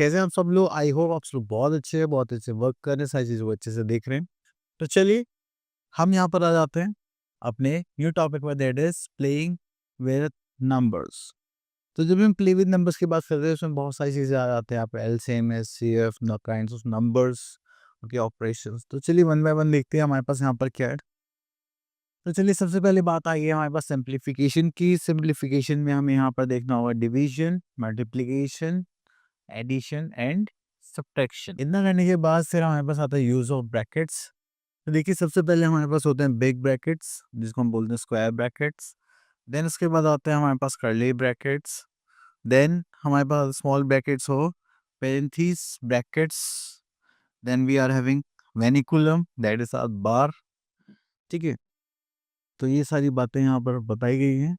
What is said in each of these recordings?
कैसे हैं आप सब लोग? आई होप आप सब बहुत अच्छे वर्क कर रहे हैं, सारी चीज़ों को अच्छे से देख रहे हैं। तो चलिए, हम यहाँ पर आ जाते हैं अपने न्यू टॉपिक में, that is playing with numbers. तो जब हम प्ले विद नंबर्स की बात करते हैं, उसमें बहुत सारी चीज़ें आ जाते हैं, यहाँ पे LCM, HCF, the kinds of numbers, उनके ऑपरेशंस। तो चलिए वन बाय वन देखते हैं हमारे पास यहाँ पर क्या है। तो चलिए सबसे पहले बात आई है हमारे पास सिंप्लीफिकेशन की। सिंप्लीफिकेशन में हमें यहाँ पर देखना होगा division, multiplication, addition and subtraction. इतना करने के बाद फिर हमारे पास आता है यूज ऑफ ब्रैकेट्स। तो देखिए सबसे पहले हमारे पास होते हैं बिग ब्रैकेट्स, जिसको हम बोलते हैं स्क्वायर ब्रैकेट्स। देन उसके बाद आते हैं हमारे पास कर्ली ब्रैकेट्स। देन हमारे पास स्मॉल ब्रैकेट्स हो parentheses brackets. Then we are having vinculum, that is our bar. ठीक है, तो ये सारी बातें यहाँ पर बताई गई हैं।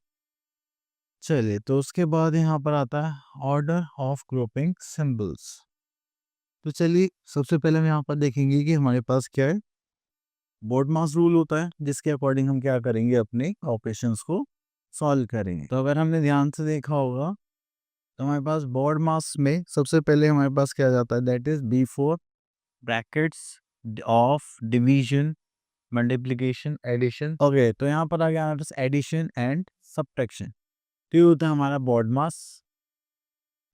चलिए, तो उसके बाद यहाँ पर आता है ऑर्डर ऑफ ग्रुपिंग सिंबल्स। तो चलिए सबसे पहले हम यहाँ पर देखेंगे कि हमारे पास क्या है। बोर्ड मास रूल होता है, जिसके अकॉर्डिंग हम क्या करेंगे, अपने ऑपरेशंस को सॉल्व करेंगे। तो अगर हमने ध्यान से देखा होगा तो हमारे पास बोर्ड मास में सबसे पहले हमारे पास क्या जाता है, that is before brackets of division, multiplication, addition. Okay, तो यहाँ पर आ गया हमारे पास एडिशन एंड सब्ट्रैक्शन। तो ये होता है हमारा बोर्ड मास।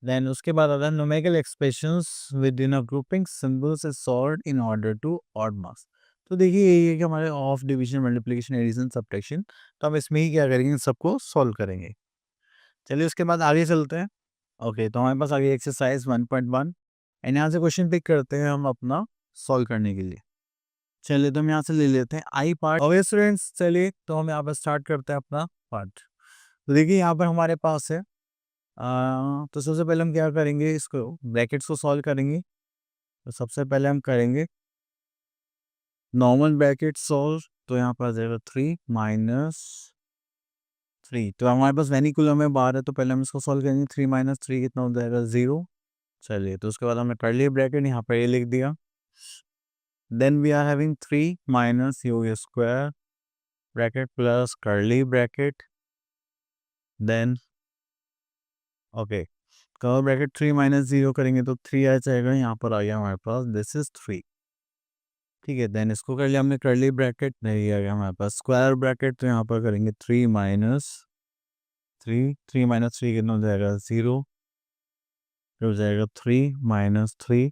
देन उसके बाद आता है numerical expressions within a grouping symbols is solved in order to odd mass. तो देखिए यही है कि हमारे of division, multiplication, addition, subtraction, तो हम इसमें ही क्या करेंगे, इन सबको सॉल्व करेंगे। चलिए उसके बाद आगे चलते हैं। ओके, तो हमारे पास आगे एक्सरसाइज 1.1 एंड यहाँ से क्वेश्चन पिक करते हैं हम अपना सॉल्व करने के लिए। चलिए तो हम यहाँ से ले लेते हैं आई पार्ट। ओके स्टूडेंट्स, चलिए तो हम यहाँ पर स्टार्ट करते हैं अपना पार्ट। तो देखिए यहाँ पर हमारे पास है तो सबसे पहले हम क्या करेंगे, इसको ब्रैकेट्स को सॉल्व करेंगे। तो सबसे पहले हम करेंगे नॉर्मल ब्रैकेट सॉल्व। तो यहाँ पर आ जाएगा 3 माइनस 3। तो हमारे पास वेनिकुलम में बार है, तो पहले हम इसको सॉल्व करेंगे। 3 माइनस 3 कितना हो जाएगा, 0। चलिए, तो उसके बाद हमने कर्ली ब्रैकेट यहाँ पर ये लिख दिया। Then we are having 3 minus you square bracket plus curly bracket. Then okay, curly bracket 3 minus 0 करेंगे तो 3 आ जाएगा, यहाँ पर आ गया हमारे पास, दिस इज 3। ठीक है, देन इसको कर लिया हमने कर्ली ब्रैकेट, नहीं आ गया हमारे पास स्क्वायर ब्रैकेट। तो यहाँ पर करेंगे 3 माइनस 3, 3 माइनस 3 कितना हो जाएगा, 0। फिर हो जाएगा 3 minus 3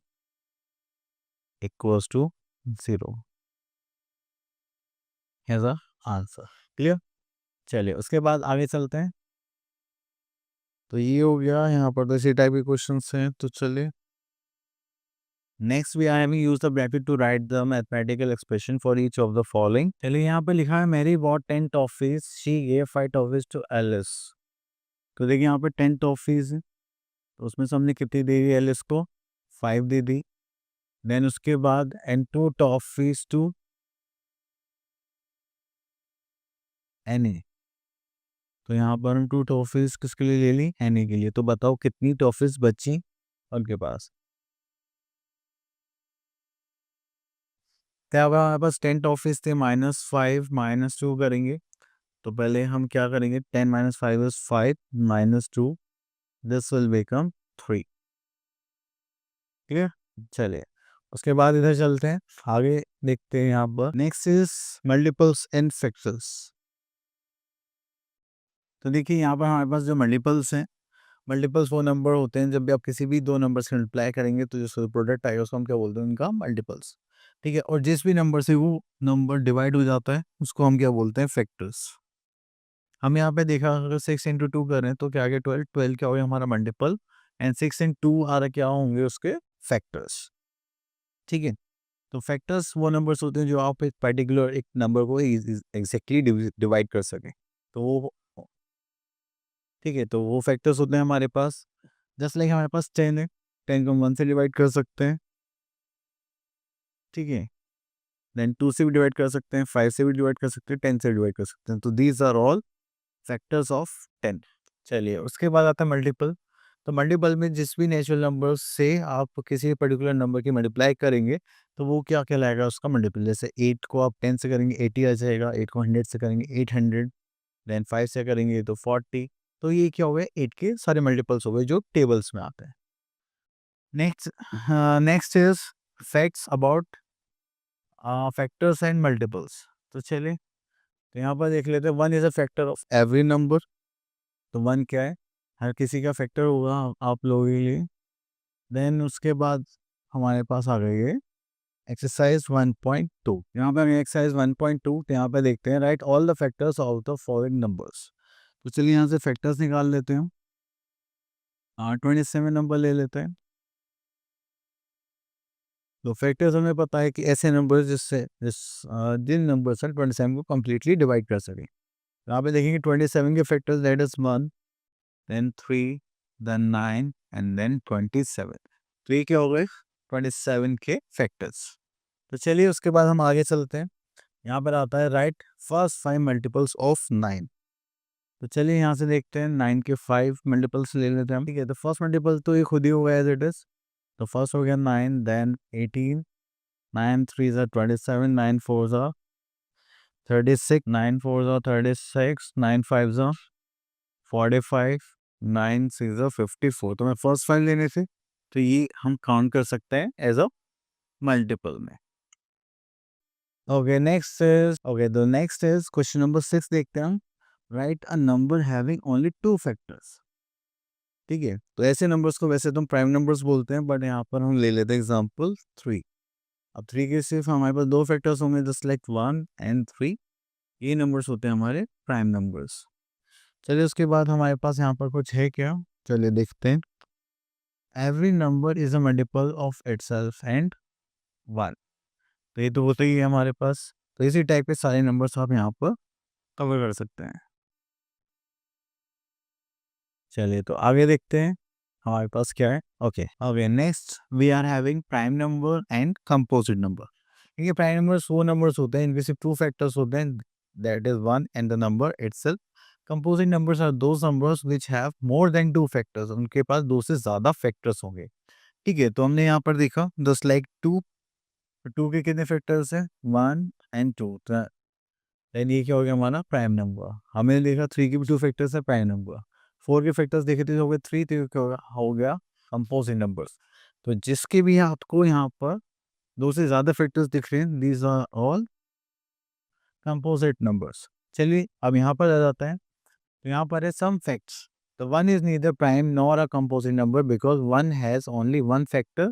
equals to 0 as a answer. Clear? चलिए उसके बाद आगे चलते हैं। तो ये हो गया, यहाँ पर तो इसी टाइप के क्वेश्चन हैं। तो चलिए next we are having use the bracket to write the mathematical expression for each of the following. चलिए यहाँ पे लिखा है Mary bought 10 toffees, she gave 5 toffees to Alice. तो देखिए यहाँ पे 10 टॉफीज है, तो उसमें से हमने कितनी दे दी, एलिस को 5 दे दी। देन उसके बाद एंड 2 टॉफीज टू एनी। तो यहाँ पर हम 2 टॉफीज किसके लिए ले ली, एनी के लिए। तो बताओ कितनी टॉफीज बची उनके पास। क्या होगा, हमारे पास 10 टॉफीज थे, -5 -2 करेंगे। तो पहले हम क्या करेंगे, 10 minus 5 is 5 minus 2, this will become 3। ठीक है, चलिए उसके बाद इधर चलते हैं, आगे देखते हैं। यहाँ पर next is multiples and factors. तो देखिए यहाँ पर हमारे पास जो मल्टीपल्स हैं, मल्टीपल्स वो नंबर होते हैं जब भी आप किसी भी दो नंबर से मल्टीप्लाई करेंगे तो जो प्रोडक्ट आएगा उसको हम क्या बोलते हैं, उनका मल्टीपल्स। ठीक है, और जिस भी नंबर से वो नंबर डिवाइड हो जाता है उसको हम क्या बोलते हैं, फैक्टर्स। हम यहाँ पे देखा, अगर 6 इंटू 2 करें तो क्या आ गया, 12। 12 क्या हो गया हमारा मल्टीपल, एंड 6 एंड 2 आ रहा क्या होंगे उसके फैक्टर्स। ठीक है, तो फैक्टर्स वो नंबर्स होते हैं जो आप एक पर्टिकुलर एक नंबर को एग्जैक्टली डिवाइड कर सकें। तो वो ठीक है, तो वो फैक्टर्स होते हैं हमारे पास। जस्ट लाइक हमारे पास 10 है, 10 को हम 1 से डिवाइड कर सकते हैं। ठीक है, देन 2 से भी डिवाइड कर सकते हैं, 5 से भी डिवाइड कर सकते हैं, 10 से डिवाइड कर सकते हैं। तो these are all factors of 10। चलिए उसके बाद आता है मल्टीपल। तो मल्टीपल में जिस भी नेचुरल नंबर से आप किसी पर्टिकुलर नंबर की मल्टीप्लाई करेंगे तो वो क्या कहलाएगा, उसका मल्टीपल। जैसे 8 को आप 10 से करेंगे 80 आ जाएगा, 8 को 100 से करेंगे 800, देन 5 से करेंगे तो 40। तो ये क्या हो गया, 8 के सारे मल्टीपल्स हो गए जो टेबल्स में आते हैं। Next is facts about factors and multiples. तो चलिए, तो यहाँ पर देख लेते हैं। One is a factor of every number. तो वन क्या है? हर किसी का फैक्टर होगा आप लोगों के लिए। देन उसके बाद हमारे पास आ गई है एक्सरसाइज 1.2। यहाँ पे एक्सरसाइज 1.2, तो यहाँ पे देखते हैं right all the factors of the following numbers. तो चलिए यहाँ से फैक्टर्स निकाल लेते हैं। 27 नंबर ले लेते हैं। तो फैक्टर्स हमें पता है कि ऐसे नंबर जिन नंबर से 27 को कम्प्लीटली डिवाइड कर सकें। यहाँ पे देखेंगे 27 के factors, that is 1, then 3, then 9 and then 27। तो ये क्या हो गए? 27 के फैक्टर्स। तो चलिए उसके बाद हम आगे चलते हैं। यहाँ पर आता है राइट फर्स्ट 5 मल्टीपल्स ऑफ 9। तो चलिए यहाँ से देखते हैं 9 के 5 मल्टीपल्स ले लेते हैं हम। ठीक है, तो फर्स्ट मल्टीपल तो ये खुद ही होगा एज इट इज। तो फर्स्ट हो गया 9, देन 18, 9 3 ज़ा 27, 9 4 ज़ा 36, 9 4 ज़ा 36, 9 5 ज़ा 45, 9 6 ज़ा 54। तो मैं फर्स्ट 5 लेने से तो ये हम काउंट कर सकते हैं एज अ मल्टीपल में। The next is question number 6 देखते हैं हम। Right a number having only 2 factors. ठीक है, तो ऐसे नंबर्स को वैसे तो हम प्राइम नंबर्स बोलते हैं, बट यहाँ पर हम ले लेते हैं एग्जांपल 3। अब 3 के सिर्फ हमारे पास 2 फैक्टर्स होंगे, जस्ट लाइक 1 एंड 3। ये नंबर्स होते हैं हमारे प्राइम नंबर्स। चलिए उसके बाद हमारे पास यहाँ पर कुछ है क्या, चलिए देखते हैं। Every number is a multiple of itself and 1। तो ये तो होता ही है हमारे पास। तो इसी टाइप के सारे नंबर्स आप यहाँ पर कवर कर सकते हैं। चलिए तो आगे देखते हैं हमारे पास क्या है। Okay okay, next we are having prime number and composite number. देखिए प्राइम नंबर्स वो नंबर्स होते हैं इनके सिर्फ 2 फैक्टर्स होते हैं, that is 1 and the number itself. Composite numbers are those numbers which have more than 2 factors. उनके पास 2 से ज़्यादा फैक्टर्स होंगे। ठीक है, तो हमने यहाँ पर देखा जस्ट लाइक 2। 2 के कितने फैक्टर्स हैं? 1 एंड 2। देन ये क्या हो गया हमारा प्राइम नंबर। हमने देखा 3 के भी 2 फैक्टर्स है प्राइम नंबर। 4 के फैक्टर्स देखे थे तो हो गए 3, तो क्या हो गया कंपोजिट नंबर्स। तो जिसके भी आपको यहाँ पर 2 से ज़्यादा फैक्टर्स दिख रहे हैं, these are all composite numbers. चलिए अब यहाँ पर आ जाता है। तो यहाँ पर है सम फैक्ट्स। तो 1 is neither prime nor a composite number because 1 has only 1 factor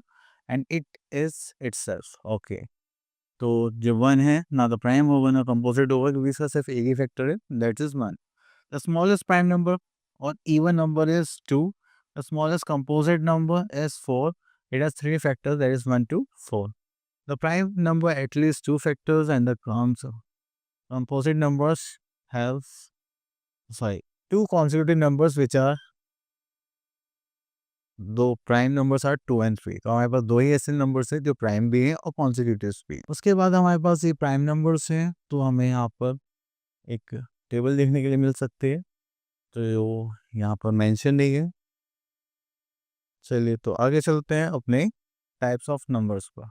and it is itself. Okay, तो जो 1 है ना तो प्राइम होगा ना कंपोजिट होगा, क्योंकि इसका सिर्फ एक ही फैक्टर है, that is 1। The smallest prime number और even number is 2. The smallest composite number is 4. It has 3 factors, that is 1, 2, 4. The prime number at least 2 factors and the composite numbers have, sorry, 2 consecutive numbers which are, दो prime numbers are 2 and 3। तो हमारे पास दो ही ऐसे numbers हैं जो prime भी हैं और कॉन्सिक्यूटिव्स भी हैं। उसके बाद हमारे पास ये प्राइम नंबर्स हैं, तो हमें यहाँ पर एक टेबल देखने के लिए मिल सकती है, तो यहाँ पर मेंशन नहीं है। चलिए तो आगे चलते हैं अपने टाइप्स ऑफ नंबर्स पर।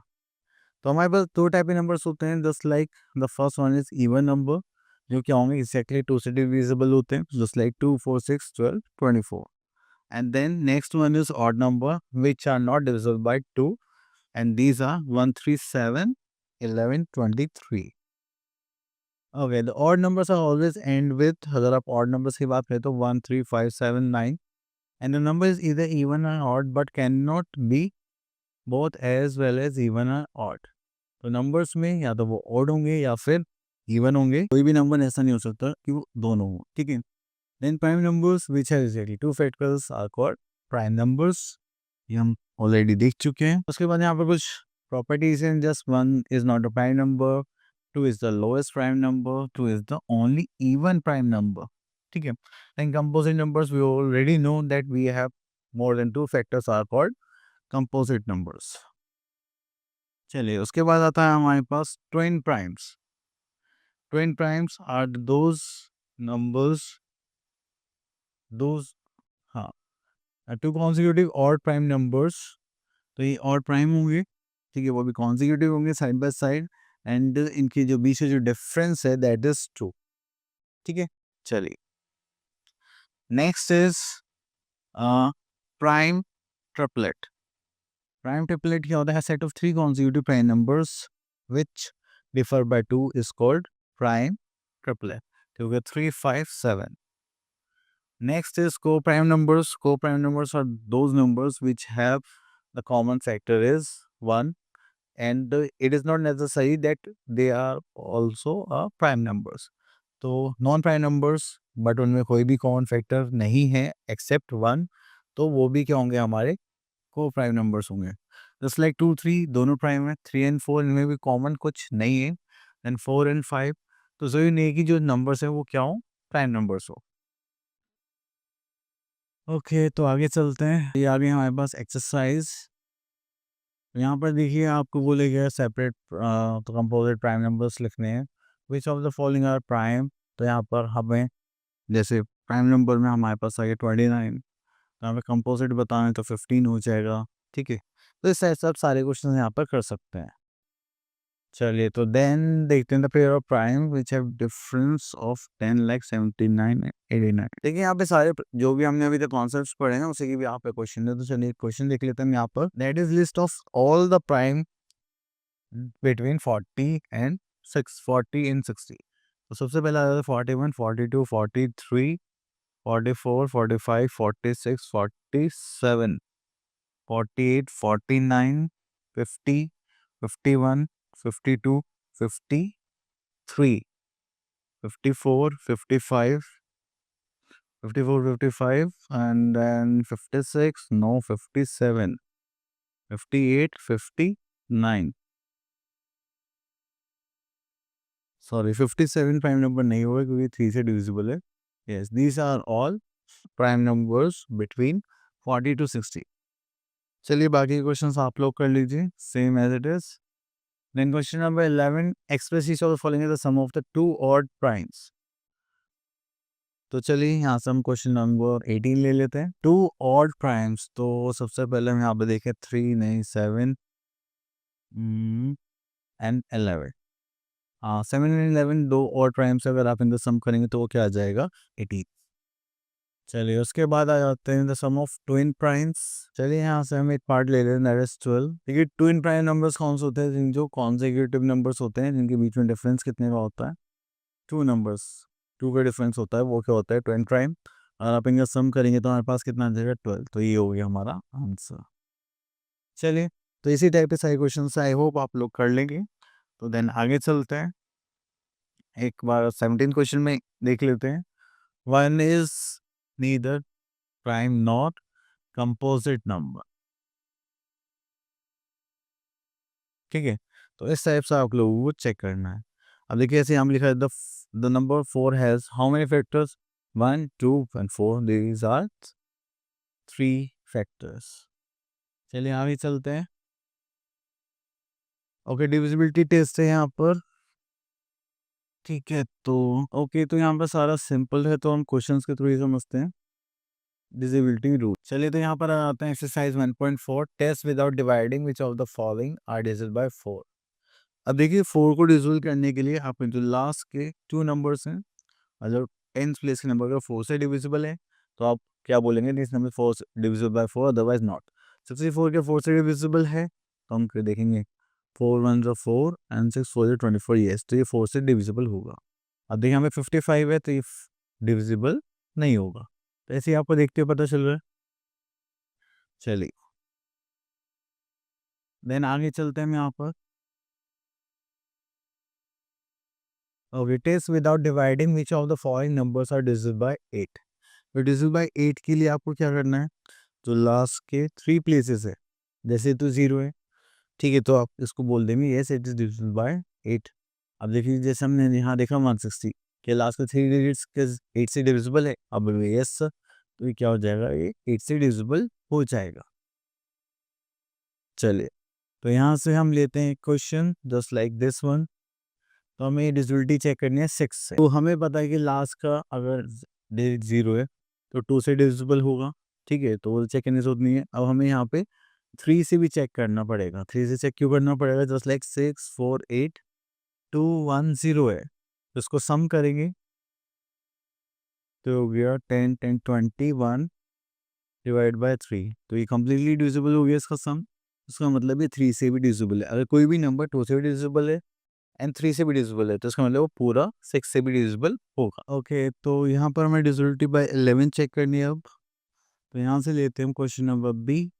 तो हमारे पास 2 टाइप के नंबर्स होते हैं, just like the first one is even number, जो क्या होंगे एक्जैक्टली 2 से डिविजिबल होते हैं, just like 2 4 6 12 24। And then next one is odd number which are not divisible by 2, and these are 1 3 7 11 23। Okay, the odd numbers are always end with, अगर आप odd numbers की बात करें तो 1 3 5 7 9, and the number is either even और odd but cannot be both as well as even और odd. तो numbers में या तो वो ऑड होंगे या फिर इवन होंगे, कोई भी नंबर ऐसा नहीं हो सकता कि वो दोनों हो। ठीक है, then prime numbers which have exactly 2 factors are called prime numbers. ये हम ऑलरेडी देख चुके हैं। उसके बाद यहाँ पर कुछ प्रॉपर्टीज हैं, just 1 is not a prime number, 2 is the lowest prime number, 2 is the only even prime number. ठीक है, then composite numbers we already know that we have more than 2 factors are called composite numbers. चलिए उसके बाद आता है हमारे पास twin primes. Twin primes are those numbers, those, हाँ, two consecutive odd prime numbers. तो ये ऑड प्राइम होंगे, ठीक है, वो भी कॉन्सिक्यूटिव होंगे साइड बाय साइड, एंड इनके जो बीच में जो डिफरेंस है दैट इज 2। ठीक है, चलिए next is prime triplet. Prime triplet क्या होता है? Set of three consecutive prime numbers which differ by two is called prime triplet. क्योंकि 3, 5, 7. Next is co-prime numbers. Co-prime numbers are those numbers which have the common factor is 1, and it is not necessary that they are also prime numbers. तो non prime numbers but उनमें कोई भी common factor नहीं है accept 1, तो वो भी क्या होंगे? हमारे को प्राइम नंबर्स होंगे. जस्ट लाइक 2, 3 दोनों प्राइम है. 3 एंड 4 इनमें भी कॉमन कुछ नहीं है. एंड 4 एंड 5 तो जरूरी नहीं है कि जो नंबर्स है वो क्या हो? प्राइम नंबर्स हो. ओके, तो आगे चलते हैं. ये आगे हमारे पास एक्सरसाइज. यहाँ पर देखिए आपको बोलेगा सेपरेट तो कंपोजिट प्राइम नंबर्स लिखने हैं. Which of the following are prime. तो यहाँ पर हमें जैसे प्राइम नंबर में हमारे पास आ गया 29, तो हमें कंपोजिट बताना है तो 15 हो जाएगा. ठीक है, तो इस सब सारे क्वेश्चन यहाँ पर कर सकते हैं. चलिए, तो देन देखते हैं the pair of prime which have difference of 10 lakh 79 89. देखिए यहाँ पे सारे जो भी हमने अभी तक कॉन्सेप्ट्स पढ़े हैं उसी की भी यहाँ पे क्वेश्चन है. तो चलिए क्वेश्चन देख लेते हैं यहाँ पर. That is list of all the prime between 40 and 40 and 60. तो सबसे पहले आ जाता है 41, 42, 43, 44, 45, 46, 47, 48, 49, 50, 51, 52, 53, 54, 55, 54, 55, and then 56, no, 57, 58, 59. Sorry, 57 prime number नहीं होगा क्योंकि 3 से डिविजिबल है. Yes, these are all prime numbers between 40 to 60. चलिए बाकी क्वेश्चंस आप लोग कर लीजिए same as it is. Then question number 11, express each of the following is the sum of the two odd primes. तो चलिए यहाँ से हम क्वेश्चन नंबर 18 ले लेते हैं. Two odd primes. तो सबसे पहले हम यहाँ पे देखें 3 नहीं 7 एंड 11. हाँ, 7 एंड 11 दो ऑड प्राइम्स अगर आप इनका सम करेंगे तो वो क्या आ जाएगा? 18. चलिए उसके बाद आ जाते हैं the sum of twin primes. चलिए यहाँ से हम एक पार्ट ले लेते हैं दैट इज 12. देखिए ट्विन प्राइम नंबर्स कौन से होते हैं? जिन जो कॉन्सेक्यूटिव नंबर्स होते हैं जिनके बीच में डिफरेंस कितने का होता है? 2 नंबर्स, 2 का डिफरेंस होता है, वो क्या होता है? Twin prime. और आप इनका सम करेंगे तो हमारे पास कितना आ जाएगा? 12. तो ये हो गया हमारा आंसर. चलिए, तो इसी टाइप के सारे क्वेश्चन आई होप आप लोग कर लेंगे. तो देन आगे चलते हैं. एक बार 17 क्वेश्चन में देख लेते हैं. One is neither prime not composite number. ठीक है, तो इस टाइप से आप लोगों को चेक करना है. अब देखिए ऐसे हम लिखा है the number 4 has how many factors? 1, 2 and 4. These are 3 factors. चलिए आगे चलते हैं. ओके, डिविजिबिलिटी टेस्ट है यहाँ पर. ठीक है, तो ओके, तो यहाँ पर सारा सिंपल है तो हम क्वेश्चंस के थ्रू ही समझते हैं. Divisibility rule. चलिए तो यहाँ पर आते हैं exercise 1.4. Test without dividing which of the following are divisible by 4. अब देखिए 4 को डिविजिबल करने के लिए आप जो लास्ट के 2 नंबर्स हैं, अगर 10th प्लेस के नंबर अगर 4 से डिविजिबल है तो आप क्या बोलेंगे? This number 4 divisible by 4, otherwise not. 64 के 4 से डिविजिबल है तो हम फिर देखेंगे 4 1 जो 4 एंड 6 4 जो 24. यस, तो ये 4 से डिविजिबल होगा. अब देखिए हमें 55 है तो ये डिविजिबल नहीं होगा. तो ऐसे ही आपको देखते हुए पता चल रहा है. चलिए देन आगे चलते हैं हम यहाँ पर. Okay, test without dividing which of the following numbers are divisible by 8. तो डिविजिबल बाय 8 के लिए आपको क्या करना है? जो लास्ट के 3 प्लेसेस है, जैसे तो 0 है, ठीक है, तो आप इसको बोल देंगे yes it is divisible by 8. अब देखिए जैसे हमने यहाँ देखा 160 के लास्ट के 3 डिजिट्स के 8 से डिविजिबल है. अब यस सर, तो ये क्या हो जाएगा? ये 8 से डिविजिबल हो जाएगा. चलिए, तो यहाँ से हम लेते हैं question just like this one. तो हमें डिविजिबिलिटी चेक करनी है 6 से. तो हमें पता है कि लास्ट का अगर डिजिट 0 है तो 2 से डिविजिबल होगा. ठीक है, तो वो चेक करने की जरूरत नहीं है. अब हमें यहाँ पे 3 से भी चेक करना पड़ेगा. 3 से चेक क्यों करना पड़ेगा? जस्ट लाइक 6 4 8 2 1 0 है, तो इसको सम करेंगे तो हो गया 10 10 21 डिवाइड बाय 3. तो ये कम्प्लीटली डिविजिबल हो गया इसका सम. उसका मतलब ये 3 से भी डिविजिबल है। अगर कोई भी नंबर 2 से भी डिविजिबल है एंड 3 से भी डिविजिबल है तो इसका मतलब वो पूरा 6 से भी डिविजिबल होगा। ओके, तो यहाँ पर हमें डिविजिबिलिटी बाय 11 चेक करनी है अब। तो यहाँ से लेते हैं हम क्वेश्चन नंबर बी।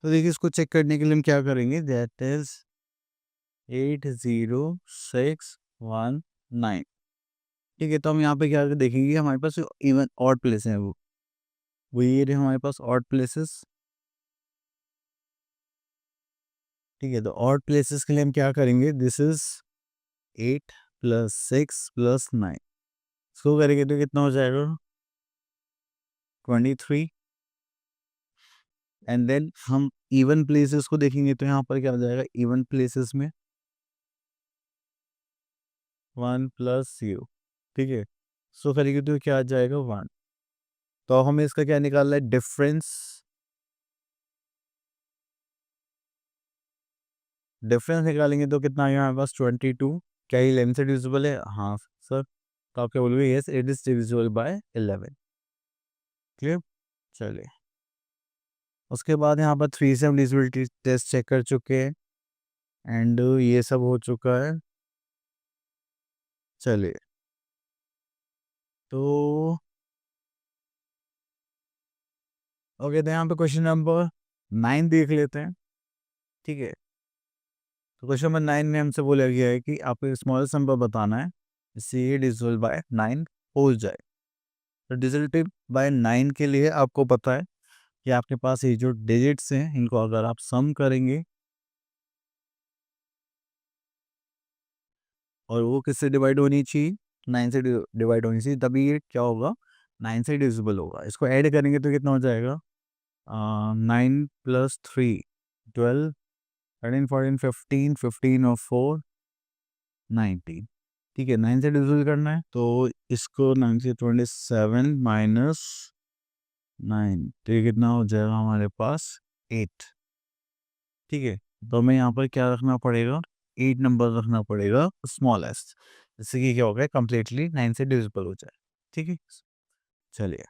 तो देखिए इसको चेक करने के लिए हम क्या करेंगे, दैट इज 80619। ठीक है, तो हम यहाँ पे क्या देखेंगे, हमारे पास इवन ऑड प्लेस है, वो ये रहे हमारे पास ऑड प्लेसेस। ठीक है, तो ऑड प्लेसेस के लिए हम क्या करेंगे, दिस इज 8 + 6 + 9। इसको करेंगे तो कितना हो जाएगा, 23। एंड देन हम इवन प्लेसेस को देखेंगे तो यहाँ पर क्या हो जाएगा, इवन प्लेसेस में 1 + 0। ठीक है, सो करेंगे तो क्या आ जाएगा, 1। तो हमें इसका क्या निकालना है, डिफरेंस। डिफरेंस निकालेंगे तो कितना आएगा हमारे पास, 22। क्या ये 11 से डिविजिबल है, हाँ सर। तो आप क्या बोलोगे, yes it is divisible bye 11। Clear, चलिए। उसके बाद यहाँ पर 3 से हम डिविजिबिलिटी टेस्ट चेक कर चुके हैं एंड ये सब हो चुका है। चलिए, तो ओके, तो यहाँ पे क्वेश्चन नंबर 9 देख लेते हैं। ठीक है, तो क्वेश्चन नंबर 9 में हमसे बोला गया है कि आपको स्मॉलेस्ट नंबर बताना है जिससे ये डिविजिबल बाय 9 हो जाए। तो डिविजिबिलिटी बाय 9 के लिए आपको पता है कि आपके पास ये जो डिजिट्स हैं इनको अगर आप सम करेंगे और वो किससे डिवाइड होनी चाहिए, 9 से डिवाइड होनी चाहिए, तभी ये क्या होगा, 9 से डिविजिबल होगा। इसको ऐड करेंगे तो कितना हो जाएगा, 9 + 3 12, 13 14 15, 15 और 4 19। ठीक है, 9 से डिविजिबल करना है तो इसको 9 से 27 माइनस 9, तो ये कितना हो जाएगा हमारे पास, 8। ठीक है, तो हमें यहाँ पर क्या रखना पड़ेगा, 8 नंबर रखना पड़ेगा स्मॉलेस्ट, जिससे कि क्या होगा, कम्प्लीटली 9 से डिविजिबल हो जाए। ठीक है, चलिए।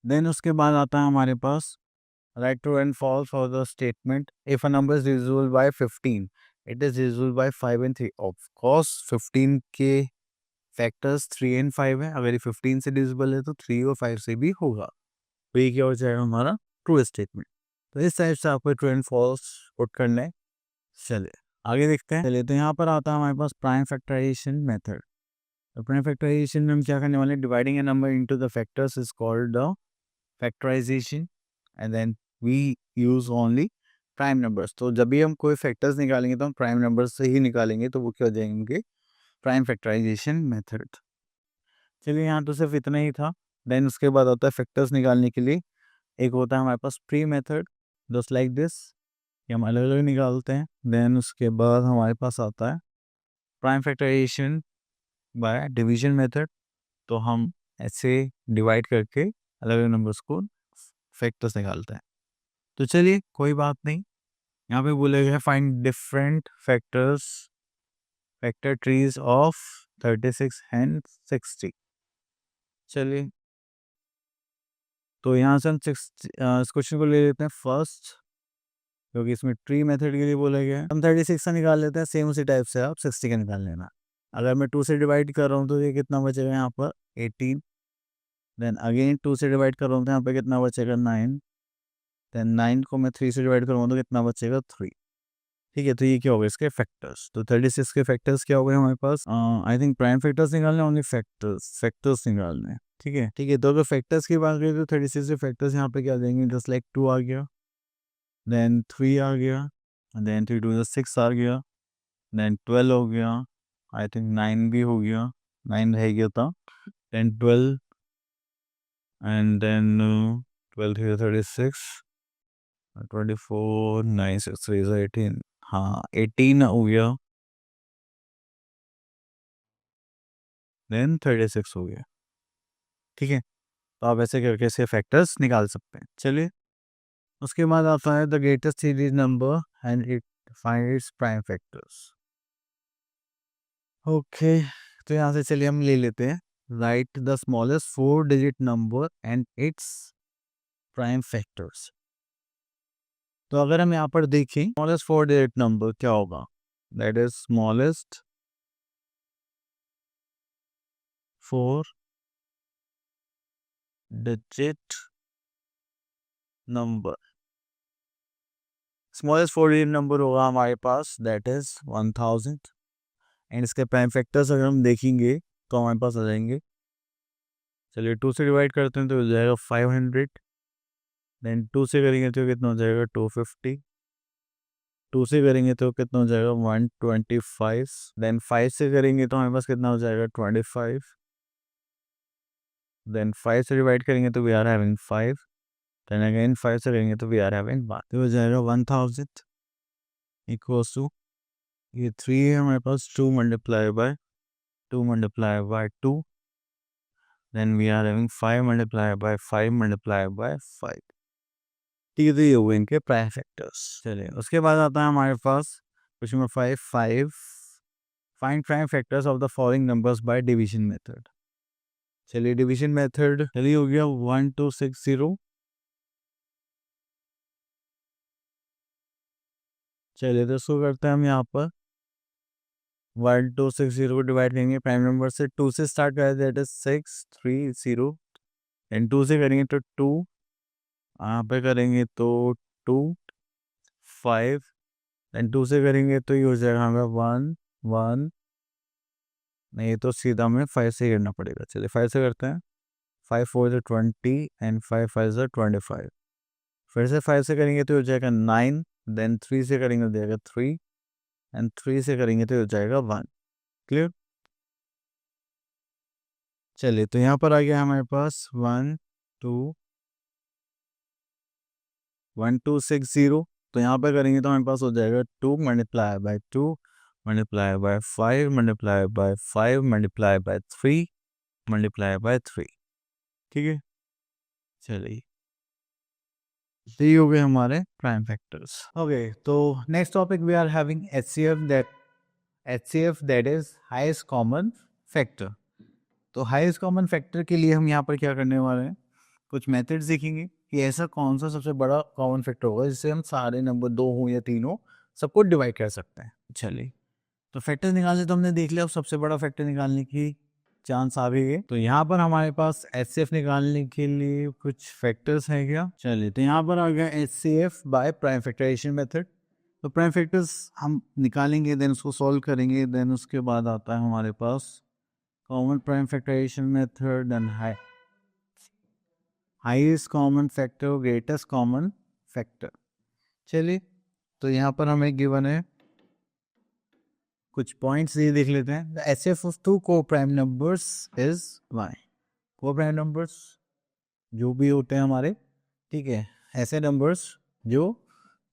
देन उसके बाद आता है हमारे पास right true and false for the statement, if a number is divisible by 15 it is divisible by 5 and 3। Of course 15 के फैक्टर्स 3 एंड 5 है, अगर ये 15 से डिविजिबल है तो 3 और 5 से भी होगा। तो ये क्या हो जाएगा हमारा ट्रू स्टेटमेंट। तो इस टाइप से आपको ट्रू एंड फॉल्स पुट करना है। चलिए आगे देखते हैं। चलिए, तो यहाँ पर आता है हमारे पास प्राइम फैक्टराइजेशन मेथड। तो प्राइम फैक्टराइजेशन में हम क्या करने वाले हैं, dividing a number into the factors is called the factorisation and then we use only prime numbers. तो जब भी हम कोई फैक्टर्स निकालेंगे तो हम प्राइम नंबर्स से ही निकालेंगे, तो वो क्या हो जाएंगे, प्राइम फैक्टराइजेशन मेथड। चलिए, यहाँ तो सिर्फ इतना ही था। देन उसके बाद होता है फैक्टर्स निकालने के लिए एक होता है हमारे पास tree method, just like this, ये हम अलग अलग निकालते हैं। देन उसके बाद हमारे पास आता है prime factorisation by division method. तो हम ऐसे डिवाइड करके अलग अलग नंबर्स को फैक्टर्स निकालते हैं। तो चलिए कोई बात नहीं, यहाँ पे बोले गए find different factors, factor trees of 36 and 60। चलिए, तो यहाँ से हम इस क्वेश्चन को ले लेते हैं फर्स्ट, क्योंकि इसमें ट्री मेथड के लिए बोला गया है। हम 36 का निकाल लेते हैं, सेम उसी टाइप से आप 60 का निकाल लेना। अगर मैं 2 से डिवाइड कर रहा हूँ तो ये कितना बचेगा यहाँ पर, 18। देन अगेन 2 से डिवाइड कर रहा हूँ तो यहाँ पे कितना बचेगा, 9। देन 9 को मैं 3 से डिवाइड करूँगा तो कितना बचेगा, 3। ठीक है, तो ये क्या होगा इसके फैक्टर्स। तो 36 के फैक्टर्स क्या हो गए हमारे पास, आई थिंक प्राइम फैक्टर्स निकालने, ओनली फैक्टर्स निकालने हैं। ठीक है, ठीक है, तो अगर फैक्टर्स की बात करें तो 36 के फैक्टर्स यहाँ पे क्या देंगे, जस्ट लाइक 2 आ गया, देन 3 आ गया, देन 3 2 6 आ गया, देन 12 हो गया, आई थिंक 9 भी हो गया, 9 रह गया था, देन 12 एंड देन 12 3 36, 24 9 6 3 18, हाँ 18 हो गया, देन 36 हो गया। ठीक है, तो आप ऐसे करके इसके फैक्टर्स निकाल सकते हैं। चलिए, उसके बाद आता है the greatest series number and it find its prime factors. Okay, तो यहाँ से चलिए हम ले लेते हैं right the smallest 4-digit number and its prime factors. तो अगर हम यहाँ पर देखें स्मॉलेस्ट 4-digit नंबर क्या होगा, that is smallest 4-digit number. Smallest 4-digit number होगा हमारे पास दैट इज 1000 एंड इसके प्राइम फैक्टर्स अगर हम देखेंगे तो हमारे पास आ जाएंगे, चलिए 2 से डिवाइड करते हैं तो हो जाएगा 500, देन 2 से करेंगे तो कितना हो जाएगा 250, 2 से करेंगे तो कितना हो जाएगा 125, देन 5 से करेंगे तो हमारे पास कितना हो जाएगा 25, देन 5 से डिवाइड करेंगे तो we are having 5, then again 5 से करेंगे तो वी आर हैविंग 1, तो हो जाएगा 1000 इक्वल्स टू ये 3 है हमारे पास 2 multiply by 2, then we are having 5 multiplied by 5 multiplied by 5। ठीक है, तो ये हुए इनके प्राइम फैक्टर्स। चलिए उसके बाद आता है हमारे पास question number 5 find prime factors of the following numbers by division method. चलिए डिवीजन मेथड चलिए हो गया 1260। चलिए तो इसको करते हैं हम यहाँ पर 1260 को डिवाइड करेंगे प्राइम नंबर से, 2 से स्टार्ट करें दैट इज 630 एंड 2 से करेंगे तो 2, यहाँ पे करेंगे तो 2 5 एंड 2 से करेंगे तो ये हो जाएगा हमें 1 1, नहीं तो सीधा हमें 5 से करना पड़ेगा। चलिए 5 से करते हैं, 5 4 से 20 एंड 5 5 से 25, फिर से 5 से करेंगे तो हो जाएगा 9, देन 3 से करेंगे तो जाएगा 3 एंड 3 से करेंगे तो हो जाएगा 1। क्लियर। चलिए तो यहाँ पर आ गया हमारे पास 1260, तो यहाँ पे करेंगे तो हमारे पास हो जाएगा 2 multiply by 2 multiply by 5 multiply by 5 multiply by 3 multiply by 3। ठीक है, चलिए ये हो गए हमारे प्राइम फैक्टर्स। ओके, तो next topic we are having HCF that is highest common factor. तो हाईएस्ट कॉमन फैक्टर के लिए हम यहाँ पर क्या करने वाले हैं, कुछ मेथड्स सीखेंगे कि ऐसा कौन सा सबसे बड़ा कॉमन फैक्टर होगा जिससे हम सारे नंबर 2 हो या 3 हो सबको डिवाइड कर सकते हैं। चलिए तो फैक्टर निकालने तो हमने देख लिया, अब सबसे बड़ा फैक्टर निकालने की चांस आ गई है। तो यहाँ पर हमारे पास HCF निकालने के लिए कुछ फैक्टर्स हैं क्या। चलिए तो यहाँ पर आ गया HCF by prime factorisation method. तो प्राइम फैक्टर्स हम निकालेंगे, देन उसको सॉल्व करेंगे, देन उसके बाद आता है हमारे पास common prime factorisation method and highest common factor, greatest common factor. चलिए तो यहाँ पर हमें गिवन है कुछ पॉइंट्स ये देख लेते हैं। HCF ऑफ 2 को प्राइम नंबर्स इज y। को प्राइम नंबर्स जो भी होते हैं हमारे, ठीक है, ऐसे नंबर्स जो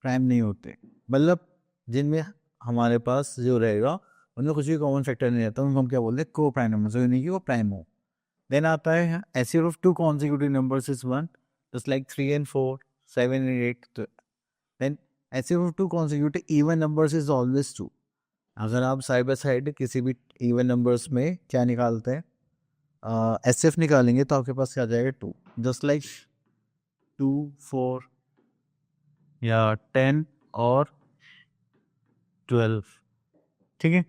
प्राइम नहीं होते, मतलब जिनमें हमारे पास जो रहेगा उनमें कुछ भी कॉमन फैक्टर नहीं रहता, उनको हम क्या बोलते हैं को प्राइम नंबर्स, नहीं कि वो प्राइम हो। देन आता है HCF of 2 consecutive numbers is 1 just like 3 and 4 7 and 8। then HCF of 2 consecutive even numbers is always 2। अगर आप साइड बाय साइड किसी भी इवन नंबर्स में क्या निकालते हैं, HCF निकालेंगे तो आपके पास क्या आ जाएगा 2, जस्ट लाइक 2 4 या 10 और 12। ठीक है,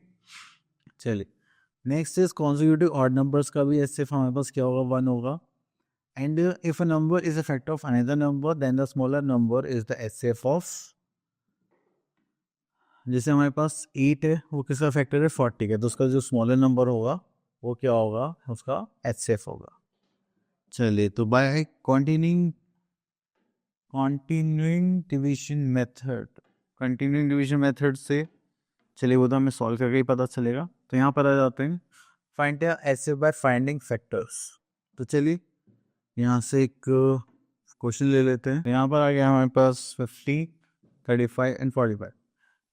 चलिए next is consecutive odd numbers का भी HCF हमारे पास क्या होगा 1 होगा। And if a number is a factor of another number then the smaller number is the HCF of, जैसे हमारे पास 8 है वो किसका फैक्टर है 40 का, तो उसका जो स्मॉलर नंबर होगा वो क्या होगा, उसका HCF होगा। चलिए तो बाय कंटिन्यूइंग डिवीजन मेथड से, चलिए वो तो हमें सॉल्व करके ही पता चलेगा। तो यहाँ पर आ जाते हैं find HCF by finding factors. तो चलिए यहाँ से एक क्वेश्चन ले लेते हैं। यहाँ पर आ गया हमारे पास 50 35 एंड 45।